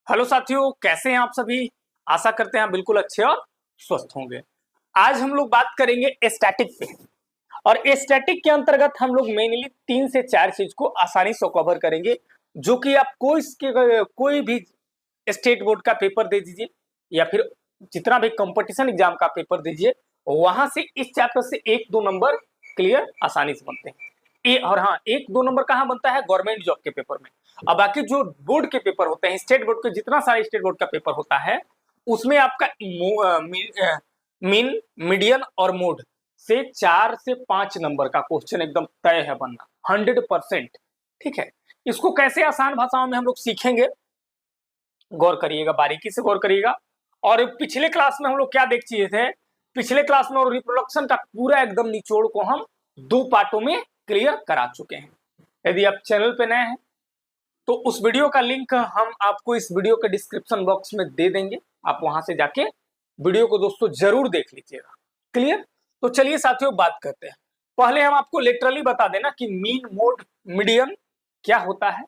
Hello साथियों, कैसे हैं आप सभी। आशा करते हैं आप बिल्कुल अच्छे और स्वस्थ होंगे। आज हम लोग बात करेंगे स्टैटिक पे। और स्टैटिक के अंतर्गत हम लोग मेनली 3 से 4 चीज को आसानी से कवर करेंगे, जो कि आप कोई भी स्टेट बोर्ड का पेपर दे दीजिए या फिर जितना भी कंपटीशन एग्जाम का पेपर दीजिए, वहां से इस चैप्टर से 1-2 नंबर क्लियर आसानी से बनते हैं। और हाँ, 1-2 नंबर कहाँ बनता है, गवर्नमेंट जॉब के पेपर में। अब बाकी जो बोर्ड के पेपर होते हैं, स्टेट बोर्ड के जितना सारे स्टेट बोर्ड का पेपर होता है, उसमें आपका मीन, मीडियन और मोड से 4 से 5 नंबर का क्वेश्चन एकदम तय है बनना 100%। ठीक है, इसको कैसे आसान भाषाओं में हम लोग सीखेंगे, गौर करिएगा, बारीकी से गौर करिएगा। और पिछले क्लास में हम लोग क्या देख चुके थे, पिछले क्लास में और रिप्रोडक्शन का पूरा एकदम निचोड़ को हम 2 पार्टों में क्लियर करा चुके हैं। यदि आप चैनल पे नए हैं तो उस वीडियो का लिंक हम आपको इस वीडियो के डिस्क्रिप्शन बॉक्स में दे देंगे, आप वहां से जाके वीडियो को दोस्तों जरूर देख लीजिएगा। क्लियर। तो चलिए साथियों, बात करते हैं। पहले हम आपको लिटरली बता देना कि मीन, मोड, मीडियन क्या होता है।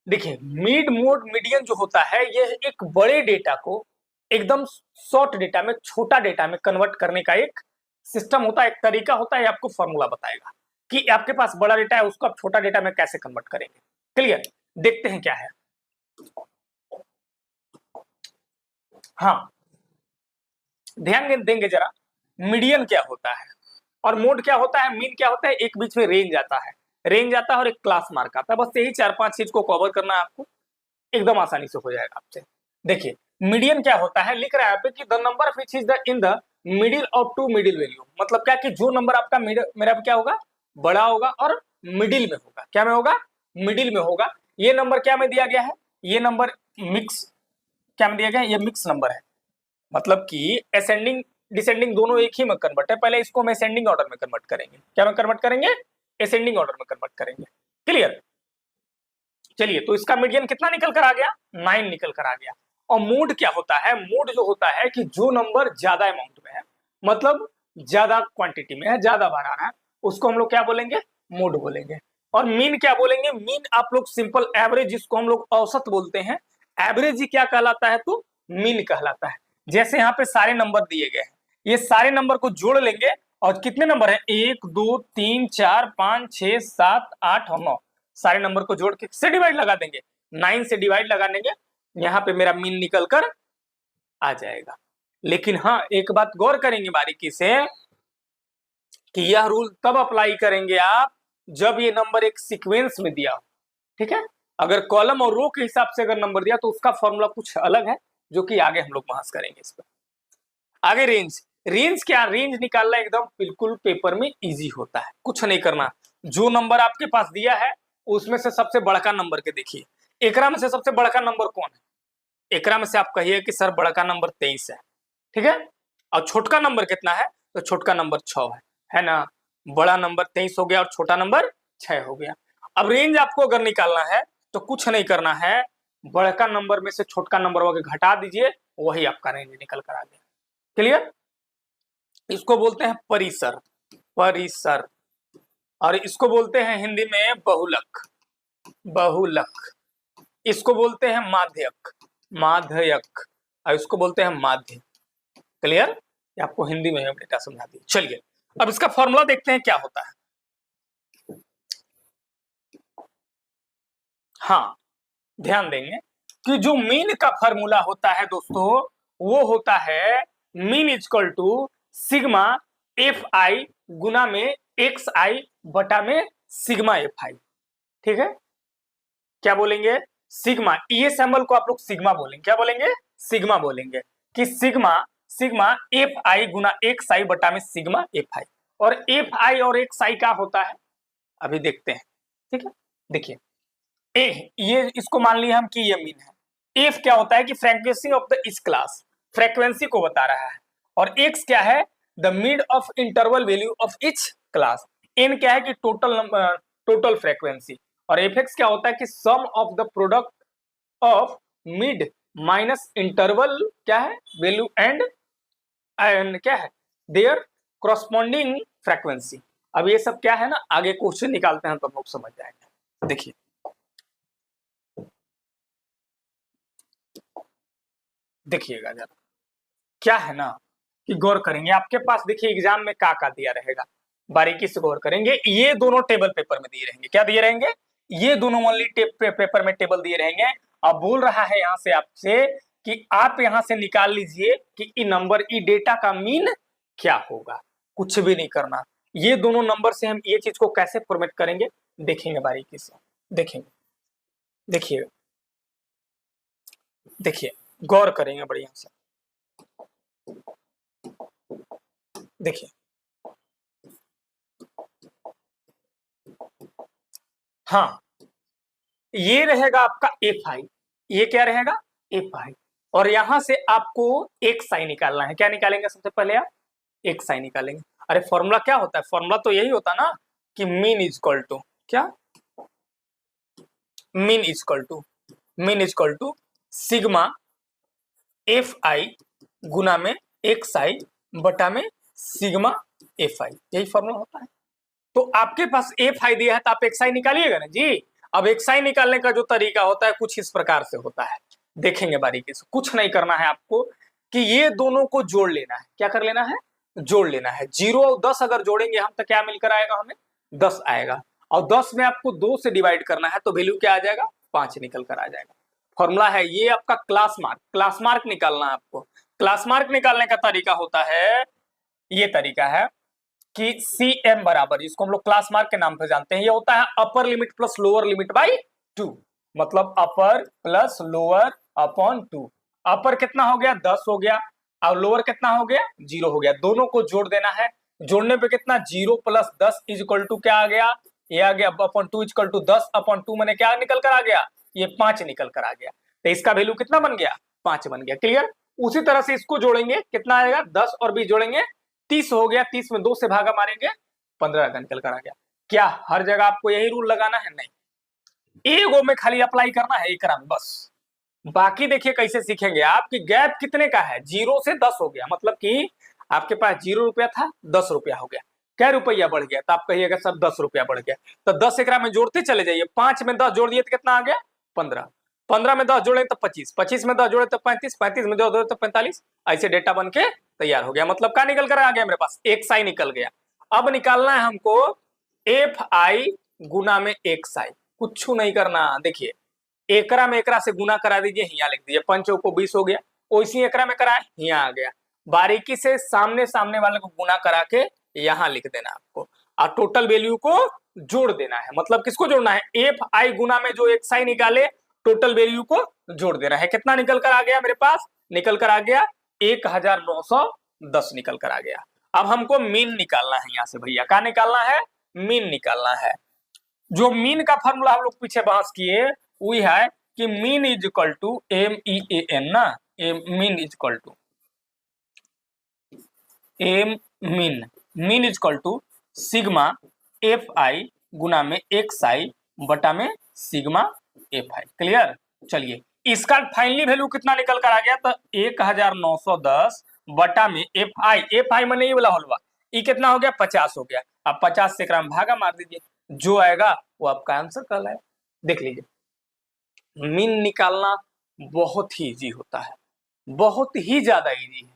देखिए, मिड, मोड, मीडियन जो होता है, यह एक बड़े डेटा को एकदम शॉर्ट डेटा में, छोटा डेटा में कन्वर्ट करने का एक सिस्टम होता है, एक तरीका होता है। आपको फॉर्मूला बताएगा कि आपके पास बड़ा डेटा है, उसको आप छोटा डेटा में कैसे कन्वर्ट करेंगे। क्लियर। देखते हैं क्या है। हाँ, ध्यान देंगे जरा, मीडियन क्या होता है और मोड क्या होता है, मीन क्या होता है। एक बीच में रेंज आता है, रेंज आता है और एक क्लास मार्क आता है। बस यही 4-5 चीज को कवर करना है आपको, एकदम आसानी से हो जाएगा आपसे। देखिए, मीडियन क्या होता है, लिख रहा है यहाँ पे कि the number which is the in the middle of 2 middle value. मतलब क्या कि जो नंबर आपका मेरा क्या होगा, बड़ा होगा और मिडिल में होगा। क्या में होगा, मिडिल में होगा। ये नंबर क्या में दिया गया है, ये नंबर मिक्स, क्या में दिया गया है, ये मिक्स नंबर है। मतलब कि असेंडिंग डिसेंडिंग दोनों एक ही में कन्वर्ट है। पहले इसको हम असेंडिंग ऑर्डर में कन्वर्ट करेंगे। क्या में कन्वर्ट करेंगे, असेंडिंग ऑर्डर में कन्वर्ट करेंगे। क्लियर। चलिए, तो इसका मीडियन कितना निकल कर आ गया, 9 निकल कर आ गया। और मोड क्या होता है, मोड जो होता है कि जो नंबर ज्यादा अमाउंट में है, मतलब ज्यादा क्वांटिटी में है, ज्यादा बार आ रहा है, उसको हम लोग क्या बोलेंगे, मोड बोलेंगे। और मीन क्या बोलेंगे, मीन आप लोग सिंपल एवरेज, जिसको हम लोग औसत बोलते हैं, एवरेज ही क्या कहलाता है, तो मीन कहलाता है। जैसे यहाँ पे सारे नंबर दिए गए हैं, ये सारे नंबर को जोड़ लेंगे और कितने नंबर है, 1, 2, 3, 4, 5, 6, 7, 8 और 9, सारे नंबर को जोड़ के से डिवाइड लगा देंगे, 9 से डिवाइड लगा देंगे, यहाँ पे मेरा मीन निकल कर आ जाएगा। लेकिन हाँ, एक बात गौर करेंगे बारीकी से कि यह रूल तब अप्लाई करेंगे आप जब ये नंबर एक सीक्वेंस में दिया हो। ठीक है, अगर कॉलम और रो के हिसाब से अगर नंबर दिया तो उसका फॉर्मूला कुछ अलग है, जो कि आगे हम लोग बहस करेंगे इस पर। आगे रेंज, रेंज क्या, रेंज निकालना एकदम बिल्कुल पेपर में इजी होता है, कुछ नहीं करना। जो नंबर आपके पास दिया है उसमें से सबसे बड़का नंबर के देखिए, एकरा में से सबसे बड़का नंबर कौन है, एकरा में से आप कहिए कि सर बड़का नंबर 23 है। ठीक है, और छोटका नंबर कितना है, तो छोटका नंबर 6 है ना। बड़ा नंबर 23 हो गया और छोटा नंबर 6 हो गया। अब रेंज आपको अगर निकालना है तो कुछ नहीं करना है, बड़का नंबर में से छोटका नंबर घटा दीजिए, वही आपका रेंज निकल कर आ गया। क्लियर। इसको बोलते हैं परिसर, परिसर। और इसको बोलते हैं हिंदी में बहुलक, बहुलक। इसको बोलते हैं माध्यक, माध्यक। और इसको बोलते हैं माध्य। क्लियर, ये आपको हिंदी में डेटा समझा दी। चलिए, अब इसका फॉर्मूला देखते हैं क्या होता है। हाँ, ध्यान देंगे कि जो मीन का फॉर्मूला होता है दोस्तों, वो होता है mean equal to sigma F I गुना में एक्स आई बटा में सिग्मा एफ आई। ठीक है, क्या बोलेंगे, सिग्मा, ये सैम्बल को आप लोग सिग्मा बोलेंगे। क्या बोलेंगे, सिग्मा बोलेंगे कि सिग्मा, सिग्मा एफ आई गुना एक्स आई बटा में सिग्मा एफ आई। और एफ आई और एक्स आई क्या होता है, अभी देखते हैं। ठीक है, देखिए, ए, ये इसको मान लिया हम कि ये मीन है। एफ क्या होता है कि फ्रीक्वेंसी ऑफ द इस क्लास, फ्रीक्वेंसी को बता रहा है। और एक्स क्या है, the mid of interval value of each class. N क्या है कि टोटल नंबर, टोटल फ्रीक्वेंसी। और एफ एक्स क्या होता है कि sum of the product of mid minus interval क्या है वैल्यू एंड क्या है देयर करस्पॉन्डिंग फ्रीक्वेंसी। अब ये सब क्या है ना, आगे क्वेश्चन निकालते हैं तो लोग समझ जाएंगे। देखिए, देखिएगा जरा, क्या है ना कि गौर करेंगे, आपके पास देखिए एग्जाम में का दिया रहेगा, बारीकी से गौर करेंगे। ये दोनों टेबल पेपर में दिए रहेंगे, क्या दिए रहेंगे, ये दोनों ओनली पेपर में टेबल दिए रहेंगे। अब बोल रहा है यहां से आपसे कि आप यहां से निकाल लीजिए कि ई नंबर ई डेटा का मीन क्या होगा। कुछ भी नहीं करना, ये दोनों नंबर से हम ये चीज को कैसे फॉर्मेट करेंगे देखेंगे बारीकी से, देखेंगे, देखिए, देखिए, गौर करेंगे बढ़िया से, देखिए, हाँ, ये रहेगा आपका एफ आई, ये क्या रहेगा एफ आई, और यहां से आपको एक साई निकालना है। क्या निकालेंगे सबसे पहले आप, एक साई निकालेंगे। अरे फॉर्मूला क्या होता है, फॉर्मूला तो यही होता ना कि मीन इज इक्वल टू क्या, mean is equal to, mean is equal to sigma F I गुना में एक साई बटा में सिग्मा एफ आई, यही फॉर्मूला होता है। तो आपके पास एफ आई दिया है तो आप एक साई निकालिएगा ना जी। अब एक साई निकालने का जो तरीका होता है कुछ इस प्रकार से होता है, देखेंगे बारीकी से। कुछ नहीं करना है आपको कि ये दोनों को जोड़ लेना है। क्या कर लेना है, जोड़ लेना है। 0 और 10 अगर जोड़ेंगे हम तो क्या मिलकर आएगा, हमें 10 आएगा। और 10 में आपको 2 से डिवाइड करना है तो वैल्यू क्या आ जाएगा, 5 निकल कर आ जाएगा। फॉर्मूला है ये आपका क्लास मार्क, क्लास मार्क निकालना है आपको। क्लास मार्क निकालने का तरीका होता है, ये तरीका है कि सी एम बराबर, इसको हम लोग क्लास मार्क के नाम पे जानते हैं, ये होता है upper limit plus lower limit by 2, मतलब अपर प्लस लोअर अपॉन 2। अपर कितना हो गया 10 हो गया, और लोअर कितना हो गया 0 हो गया, दोनों को जोड़ देना है। जोड़ने पे कितना 0 प्लस 10 इज इक्वल टू क्या आ गया, ये आ गया upon 2 is equal to 10 upon 2 मैंने क्या निकल कर आ गया, ये 5 निकल कर आ गया। तो इसका वैल्यू कितना बन गया, 5 बन गया। क्लियर। उसी तरह से इसको जोड़ेंगे, कितना आएगा 10 और 20 जोड़ेंगे 30 हो गया, 30 में 2 से भागा मारेंगे 15 का निकल कर आ गया। क्या हर जगह आपको यही रूल लगाना है, नहीं, एगो में खाली अप्लाई करना है एकरा में बस। बाकी देखिए कैसे सीखेंगे आप कि गैप कितने का है, 0 से 10 हो गया, मतलब कि आपके पास 0 रुपया था 10 रुपया हो गया, क्या रुपया बढ़ गया, तो आप कहिएगा सर 10 रुपया बढ़ गया। तो 10 एकरा में जोड़ते चले जाइए, 5 में 10 जोड़ दिए तो कितना आ गया 15, 15 में 10 जोड़े तो 25, 25 में 10 जोड़े तो 35, 35 में 10 जोड़े तो 45। ऐसे डेटा बन के तैयार हो गया। मतलब क्या निकल कर आ गया मेरे पास, एक साई निकल गया। अब निकालना है हमको एफ आई गुना में एक साई, कुछ नहीं करना। देखिए एकरा में एकरा से गुना करा दीजिए, यहाँ लिख दीजिए, 5 को 20 हो गया, वैसी एकरा में कराए यहाँ आ गया। बारीकी से सामने सामने वाले को गुना करा के यहाँ लिख देना आपको, और टोटल वैल्यू को जोड़ देना है। मतलब किसको जोड़ना है, एफ आई गुना में जो एक साई निकाले टोटल वैल्यू को जोड़ देना है। कितना निकल कर आ गया मेरे पास, निकल कर आ गया 1910 निकल कर आ गया। अब हमको मीन निकालना है यहाँ से भैया, क्या निकालना है, मीन निकालना है। जो मीन का फॉर्मूला हम लोग पीछे बहस किए वही है कि mean is equal to M E A N ना, mean is equal to M mean, mean is equal to sigma F I गुना में एक्स आई बटा में सिग्मा एफ आई। क्लियर। चलिए इसका फाइनली वैल्यू कितना निकल कर आ गया, तो 1910 बटा में एफ आई मैंने ये वाला होलवा, ये कितना हो गया 50 हो गया। अब 50 से ग्राम भागा मार दीजिए, जो आएगा वो आपका आंसर कहलाएगा। देख लीजिए मीन निकालना बहुत ही इजी होता है, बहुत ही ज्यादा इजी है।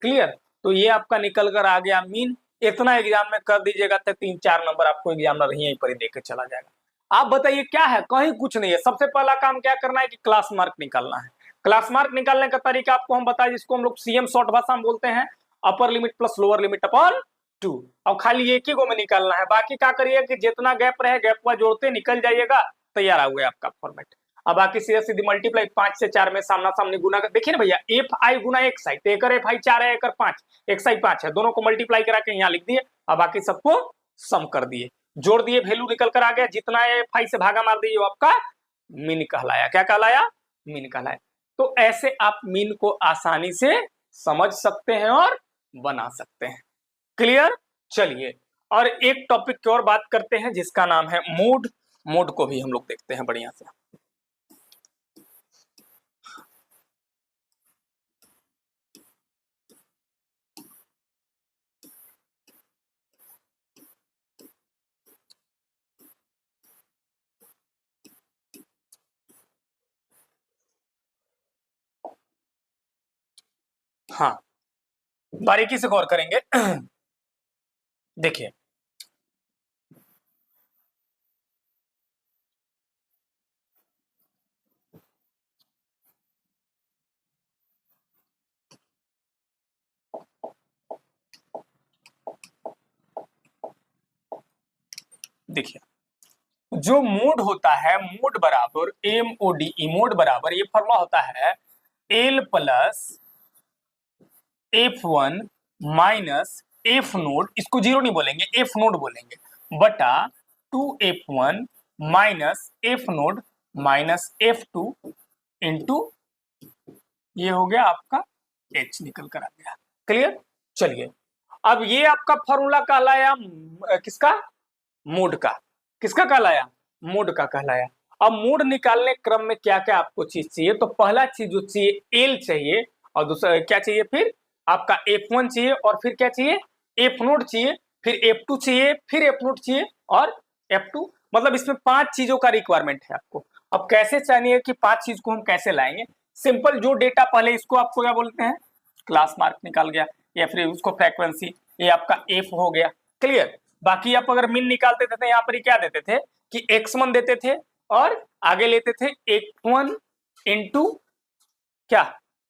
क्लियर। तो ये आपका निकल कर आ गया मीन। इतना एग्जाम में कर दीजिएगा तो 3-4 नंबर आपको एग्जामिनर यहीं पर ही देकर चला जाएगा। आप बताइए क्या है, कहीं कुछ नहीं है। सबसे पहला काम क्या करना है कि क्लास मार्क निकालना है। क्लास मार्क निकालने का तरीका आपको हम बताएं, जिसको हम लोग सीएम शॉर्ट भाषा में बोलते हैं, upper limit plus lower limit upon 2। और खाली एक ही को में निकालना है, बाकी क्या करिए कि जितना गैप रहे गैप को जोड़ते निकल जाइएगा, तैयार हो गया आपका फॉर्मेट। अब बाकी सीधे सीधी मल्टीप्लाई 5 से 4 में सामना सामने गुना कर, देखिए ना भैया एफ आई गुना एक साई, तो एकर एफ आई 4 है एकर 5, एक साई 5 है, दोनों को मल्टीप्लाई करा के यहाँ लिख दिए और बाकी सबको सम कर दिए, जोड़ दिए, वैल्यू निकल कर आ गया। जितना एफ आई से भागा मार दीजिए वो आपका मीन कहलाया। क्या कहलाया, मीन कहलाया। तो ऐसे आप मीन को आसानी से समझ सकते हैं और बना सकते हैं। क्लियर। चलिए और एक टॉपिक की और बात करते हैं जिसका नाम है मूड। मूड को भी हम लोग देखते हैं बढ़िया से। हाँ, बारीकी से गौर करेंगे। देखिए, देखिए जो मोड होता है, मोड बराबर MODE, मोड बराबर ये फॉर्मूला होता है L plus F1 minus F node, इसको जीरो नहीं बोलेंगे, F नोड बोलेंगे, बटा 2F1 minus F node minus F2 into ये हो गया आपका H निकल कर आ गया। क्लियर? चलिए, अब ये आपका फॉर्मूला कहलाया किसका? मोड का। किसका कहलाया? मोड का कहलाया। अब मोड निकालने क्रम में क्या क्या आपको चीज चाहिए? तो पहला चीज जो चाहिए एल चाहिए, और दूसरा क्या चाहिए? फिर आपका F1 चाहिए, और फिर क्या चाहिए? F नोड चाहिए, फिर F2 चाहिए, फिर F नोड चाहिए, और F2। मतलब इसमें 5 चीजों का रिक्वायरमेंट है आपको। अब कैसे चाहिए कि 5 चीज को हम कैसे लाएंगे? सिंपल, जो डेटा पहले इसको आपको क्या बोलते हैं? क्लास मार्क निकाल गया, या फिर उसको फ्रीक्वेंसी, ये आपका F हो गया। क्लियर? बाकी आप अगर मीन निकालते थे तो यहाँ पर क्या देते थे कि x1 देते थे, और आगे लेते थे F1 इंटू क्या?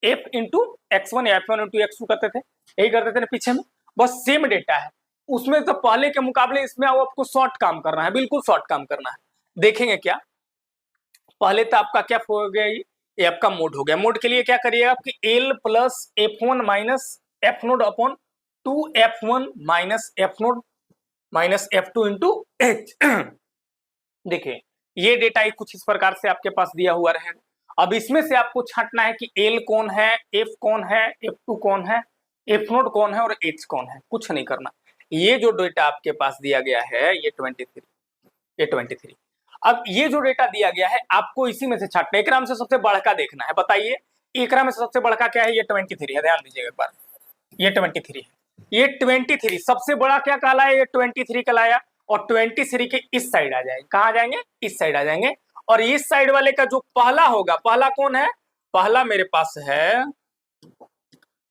F इंटू x1 या F1 इंटू x2 करते थे, यही करते थे ना पीछे में। बस सेम डेटा है उसमें, तो पहले के मुकाबले इसमें आपको शॉर्ट काम करना है, बिल्कुल शॉर्ट काम करना है। देखेंगे क्या? पहले तो आपका क्या हो गया, ये आपका मोड हो गया। मोड के लिए क्या करिएगा कि L plus F1 minus F node upon 2F1 minus F node minus F2 into H। देखिए, ये डेटा कुछ इस प्रकार से आपके पास दिया हुआ रहेगा। अब इसमें से आपको छांटना है कि L कौन है, F कौन है, F2 कौन है, F नोड कौन है और H कौन है। कुछ नहीं करना। ये जो डेटा आपके पास दिया गया है ये 23। अब ये जो डेटा दिया गया है आपको इसी में से छांटना है। एकराम से सबसे बड़का देखना है। बताइए, एकरा में से सबसे बड़का क्या है? ये 23 है। ध्यान दीजिएगा एक बार, ये 23 है। ये 23 सबसे बड़ा क्या कहलाया? ये 23 कहलाया। और 23 के इस साइड आ जाएंगे। कहां जाएंगे? इस साइड आ जाएंगे। और इस साइड वाले का जो पहला होगा, पहला कौन है? पहला मेरे पास है,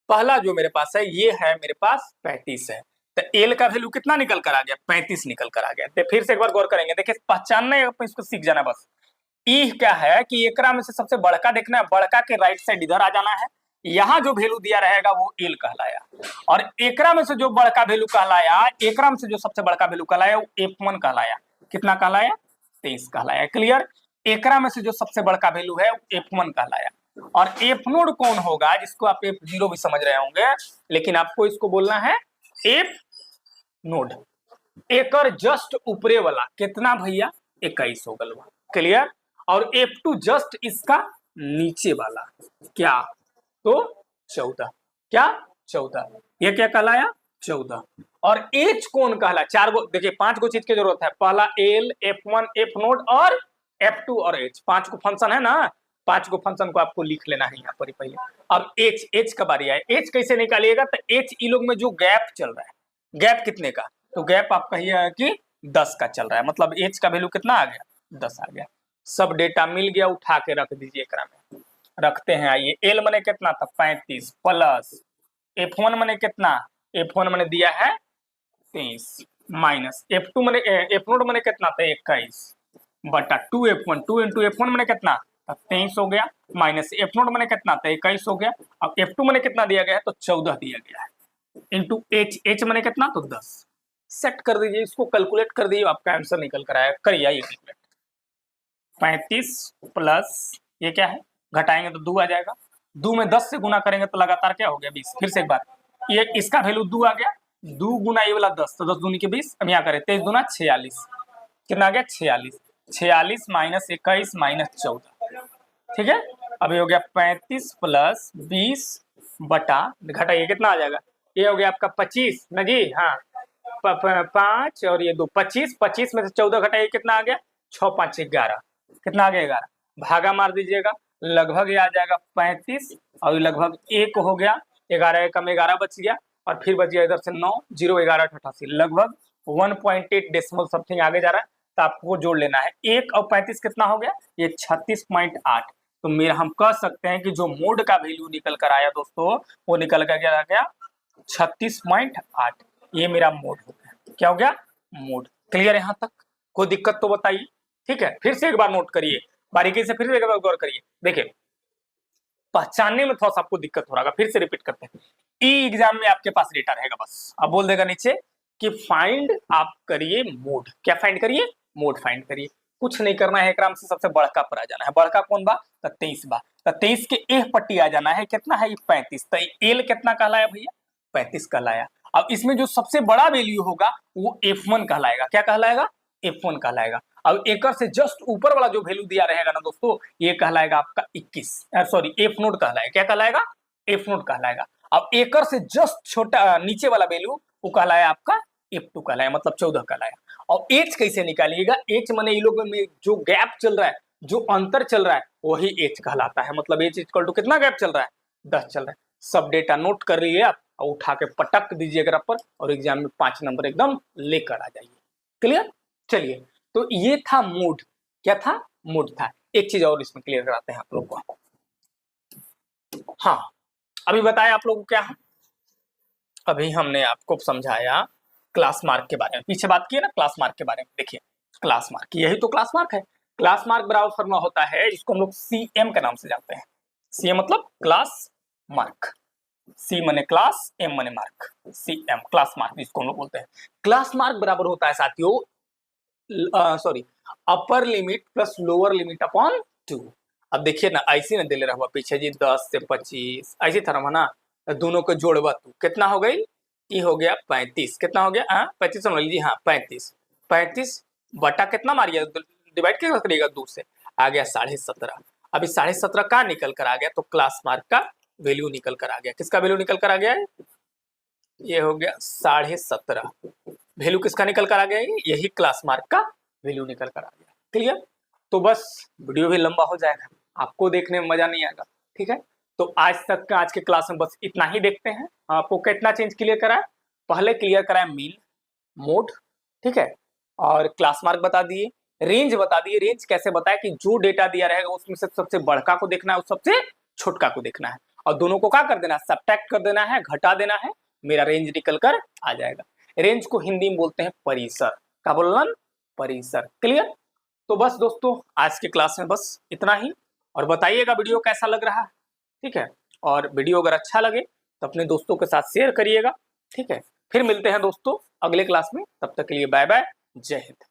पहला जो मेरे पास है ये है मेरे पास 35 है। तो एल का वैल्यू कितना निकल कर आ गया? 35 निकल कर आ गया। तो फिर से एक बार गौर करेंगे। देखिए, पहचानना है, इसको सीख जाना बस। ई क्या है कि एकरा में से सबसे बड़का देखना है, बड़का के राइट साइड इधर आ जाना है। यहाँ जो वैल्यू दिया रहेगा वो एल कहलाया। और एकरा में से जो बड़का वैल्यू कहलाया, एकरा में से जो सबसे बड़का वैल्यू कहलाया वो F1 कहलाया। कितना कहलाया? 23 कहलाया। क्लियर? एकरा में से जो सबसे बड़का वैल्यू है वो F1 कहलाया। और F नोड कौन होगा? जिसको आप F0 भी समझ रहे होंगे, लेकिन आपको इसको बोलना है F नोड। एकर जस्ट ऊपरे वाला कितना भैया? 21 हो गलवा। क्लियर? और F2 जस्ट इसका नीचे वाला क्या? तो 14। क्या? 14। ये क्या कहलाया? 14। और H कौन कहला? 4 गो, देखिए 5 गो चीज की जरूरत है। पहला L, F1, F नोड और F2 और H। 5 को फंक्शन है ना, 5 को फंक्शन को आपको लिख लेना है यहाँ पर पहले। अब H का बारी आए। H कैसे निकालिएगा? तो H इन लोग में जो गैप चल रहा है, गैप कितने का? तो गैप आपका ये है कि 10 का चल रहा है। मतलब H का वैल्यू कितना आ गया? 10 आ गया। सब डेटा मिल गया, उठा के रख दीजिए एकरा में। रखते हैं। आइए, L मैंने कितना था? 35 प्लस F1 मैंने कितना? F1 मैंने दिया है 23 माइनस F2 मैंने F नोड मैंने कितना था? 21 बटा 2F1, 2 इंटू F1 मैंने कितना? 23 हो गया, माइनस F नोड मैंने कितना था? 21 हो गया। अब F2 मैंने कितना दिया गया है? तो 14 दिया गया है, इंटू H मैंने कितना? तो 10। सेट कर दीजिए, इसको कैलकुलेट कर दीजिए, आपका आंसर निकल कर आया। करिए आइए कैलकुलेट। 35 प्लस ये क्या है? घटाएंगे तो 2 आ जाएगा। 2 में 10 से गुना करेंगे तो लगातार क्या हो गया? 20। फिर से एक बार, ये इसका वैल्यू 2 आ गया। 2 गुना ये वाला 10, तो 10 दूनी के 20। अब यहाँ करें 23 दूना 46। कितना आ गया? 46। 46 माइनस 21 माइनस 14। ठीक है? अब ये हो गया 35 प्लस 20 बटा, घटाइए कितना आ जाएगा? ये हो गया आपका 25 ना जी। हाँ, 5 और ये 2, 25। 25 में से 14 घटाइए, कितना आ गया? 6 5 11। कितना आ गया? 11। भागा मार दीजिएगा, लगभग ये आ जाएगा 35, और लगभग 1 हो गया। 11 कम 11 बच गया, और फिर बच गया इधर से 9, 0 11 88, लगभग 1.8 डेसिमल समथिंग आगे जा रहा है। तो आपको जोड़ लेना है। 1 और 35 कितना हो गया? ये 36.8। तो मेरा हम कह सकते हैं कि जो मोड का वैल्यू निकल कर आया दोस्तों, वो निकल कर क्या आ गया 36.8। ये मेरा मोड हो गया। क्या हो गया? मोड। क्लियर यहाँ तक? कोई दिक्कत तो बताइए। ठीक है, फिर से एक बार नोट करिए बारीकी से, फिर से एक बार गौर करिए। देखिए पहचानने में थोड़ा सा आपको दिक्कत हो रहा है, फिर से रिपीट करते हैं। ई एग्जाम में आपके पास डेटा रहेगा, बस अब बोल देगा नीचे कि फाइंड आप करिए मोड। क्या फाइंड करिए? मोड फाइंड करिए। कुछ नहीं करना है, एकराम से सबसे बड़का पर आ जाना है। बड़का कौन बा? 23 बा। 23 के एह पट्टी आ जाना है। कितना है? 35। तो एल कितना कहलाया भैया? 35 कहलाया। अब इसमें जो सबसे बड़ा वैल्यू होगा वो F1 कहलाएगा। क्या कहलाएगा? F1 कहलाएगा। अब एकड़ से जस्ट ऊपर वाला जो वैल्यू दिया रहेगा ना दोस्तों, ये कहलाएगा आपका 21, सॉरी F नोट कहलाएगा। क्या कहलाएगा? F नोट कहलाएगा। अब एकड़ से जस्ट छोटा नीचे वाला वैल्यू वो कहलाया आपका F2 कहलाया, मतलब 14 कहलाया। और एच कैसे निकालिएगा? एच माने ये लोग में जो गैप चल रहा है, जो अंतर चल रहा है, वही एच कहलाता है। मतलब एच इक्वल टू कितना गैप चल रहा है? 10 चल रहा है। सब डेटा नोट कर लिए आप और उठा के पटक दीजिए ग्राफ पर, और एग्जाम में 5 नंबर एकदम लेकर आ जाइए। क्लियर? चलिए, तो ये था मोड। क्या था? मोड था। एक चीज और इसमें क्लियर कराते हैं आप लोग को। हाँ, अभी बताया आप लोग को क्या है? अभी हमने आपको समझाया क्लास मार्क के बारे में। पीछे बात की है ना क्लास मार्क के बारे में। देखिए क्लास मार्क, यही तो क्लास मार्क है। क्लास मार्क बराबर फॉर्मूला होता है, जिसको हम लोग CM के नाम से जानते हैं। CM मतलब क्लास मार्क। C माने क्लास, M माने मार्क। CM क्लास मार्क जिसको हम लोग बोलते हैं। क्लास मार्क बराबर होता है साथियों, sorry, upper limit plus lower limit upon 2। अब देखिए ना, ऐसे ना दिले रहा पीछे जी 10 से 25 ऐसे था ना, दोनों को जोड़वा तू कितना हो गई? ये हो गया 35। कितना हो गया? 35 समझ लीजिए। हाँ 35 बटा कितना मारिए, डिवाइड क्या करिएगा? 2 से आ गया 17.5। अभी 17.5 का निकल कर आ गया, तो क्लास मार्क का वैल्यू निकल कर आ गया। किसका वैल्यू निकल कर आ गया है? ये हो गया 17.5। वैल्यू किसका निकल कर आ गया? यही क्लास मार्क का वैल्यू निकल कर आ गया। क्लियर? तो बस वीडियो भी लंबा हो जाएगा, आपको देखने में मजा नहीं आएगा। ठीक है, तो आज तक का आज के क्लास में बस इतना ही देखते हैं। आपको कितना चेंज क्लियर करा है? पहले क्लियर करा है मीन, मोड, ठीक है, और क्लास मार्क बता दिए, रेंज बता दिए। रेंज कैसे बताया कि जो डेटा दिया रहेगा उसमें से सबसे बड़का को देखना है और सबसे छोटका को देखना है, और दोनों को क्या कर देना है? सब्ट्रैक्ट कर देना है, घटा देना है। मेरा रेंज निकल कर आ जाएगा। रेंज को हिंदी में बोलते हैं परिसर। क्या बोलना? परिसर। क्लियर? तो बस दोस्तों आज के क्लास में बस इतना ही, और बताइएगा वीडियो कैसा लग रहा है। ठीक है, और वीडियो अगर अच्छा लगे तो अपने दोस्तों के साथ शेयर करिएगा। ठीक है, फिर मिलते हैं दोस्तों अगले क्लास में। तब तक के लिए बाय बाय, जय हिंद।